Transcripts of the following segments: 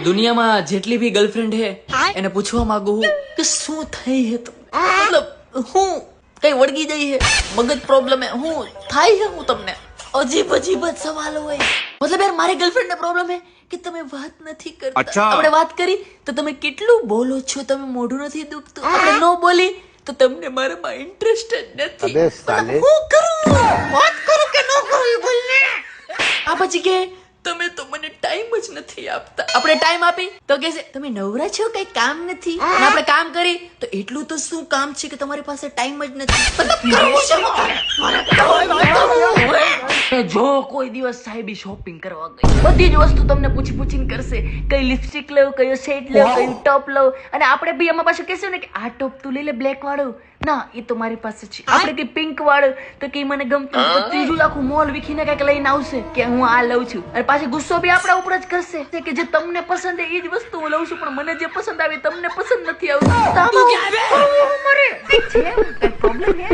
દુનિયામાં જેટલી બી ગર્લફ્રેન્ડ હે એને પૂછવા માંગુ હું કે શું થઈ હે તમને, મતલબ હું કઈ વળગી જઈ હે, મગજ પ્રોબ્લેમ હે, હું થાય હે, હું તમને અજીબ અજીબ જ સવાલો હોય. મતલબ યાર મારી ગર્લફ્રેન્ડ ને પ્રોબ્લેમ હે કે તમે વાત નથી કરતા. આપણે વાત કરી તો તમે કેટલું બોલો છો, તમે મોઢું નથી દુખતું. આપણે નો બોલી તો તમને મારામાં ઇન્ટરેસ્ટ જ નથી. મતલબ હું કરું, વાત કરું કે નો કરું એ બોલ ને. આ પછી કે તમે તો મને ટાઈમ જ નથી આપતા. આપણે ટાઈમ આપી તો કે છે તમે નવરા છો, કઈ કામ નથી. અને આપણે કામ કરી તો એટલું તો શું કામ છે કે તમારી પાસે ટાઈમ જ નથી. જો કોઈ દિવસ સાહેબી શોપિંગ કરવા ગઈ, બધી જ વસ્તુ તમને પૂછી પૂછીને કરશે, કઈ લિપસ્ટિક લઉં, કયો સેટ લઉં, કયું ટોપ લઉં. અને આપણે બી એમાં પાછું કહેશું ને કે આ ટોપ તું લઈ લે બ્લેક વાળું, ના એ તો મારી પાસે છે. આપણે કઈ પિંક વાળું તો કે મને ગમતું, તો ત્રીજું આખું મોલ વીખીને કઈક લઈને આવશે કે હું આ લઉં છું. અને પાછી ગુસ્સો બી આપણા ઉપર જ કરશે કે જે તમને પસંદ એ જ વસ્તુ હું લઉં છું, પણ મને જે પસંદ આવે તમને પસંદ નથી આવતું. પ્રોબ્લેમ હે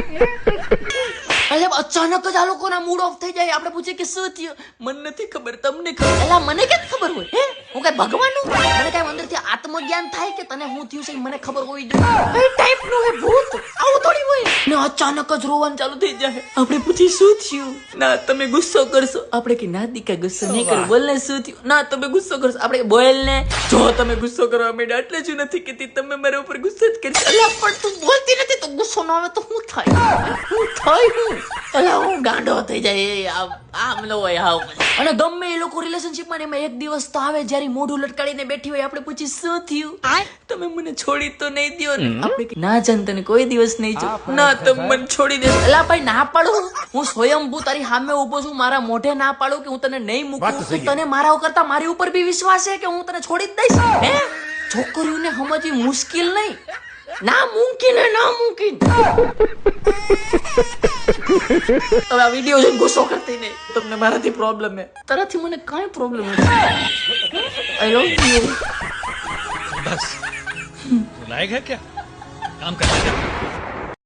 અચાનક જ આ લોકોના મૂડ ઓફ થઈ જાય. આપણે પૂછીએ કે શું થયું, મને નથી ખબર, તમને ખબર. એલા મને કેમ ખબર હોય હે? હું કઈ ભગવાન નું? મને કઈ અંદરથી આત્મજ્ઞાન થાય કે તને હું થયું છે મને ખબર હોવી જોઈએ? કઈ ટાઈપ નું હે ભૂત? આવું થોડી હોય ને. અચાનક જ રોવાનું ચાલુ થઈ જાય. આપણે પૂછી શું થયું, ના તમે ગુસ્સો કરશો. આપણે કે ના દીકા ગુસ્સો નહીં કરો, બોલ ને શું થયું. ના તમે ગુસ્સો કરશો. આપણે બોલ ને, જો તમે ગુસ્સો કરવા માંડ્યા એટલે જ નથી કેતી તમે મારા ઉપર ગુસ્સો જ કરશો. અલા પણ તું બોલતી નથી તો ગુસ્સો ન આવે તો શું થાય? શું થાય? હું અલા હું ગાંડો થઈ જાય. આમ ન હોય હાવ. અને ગમે એ લોકો રિલેશનશિપમાં એમાં એક દિવસ તો આવે જ્યારે મોઢું લટકાડીને બેઠી હોય. આપણે પૂછી શું થયું, તમે મને છોડી તો નહીં દો ને. આપણે કે ના જાન તને કોઈ દિવસ નહીં જો. ના તમે મને છોડી દે. અલા ભાઈ ના પાડું, હું સ્વયંભૂ તારી સામે ઉભો છું, મારા મોઢે ના પાડું કે હું તને નહીં મૂકું. તને મારા કરતા મારી ઉપર બી વિશ્વાસ છે કે હું તને છોડી જ દઈશ હે? છોકરીઓને સમજવી મુશ્કેલ નહીં, ના મુમકિન હે, ના મુમકિન. હવે આ વિડિયો જોઈને ગુસ્સો કરતી નહીં. તમને મારાથી પ્રોબ્લેમ હે, તારાથી મને કાંઈ પ્રોબ્લેમ નથી. આઈ લવ યુ. बस लायक है क्या काम करने का?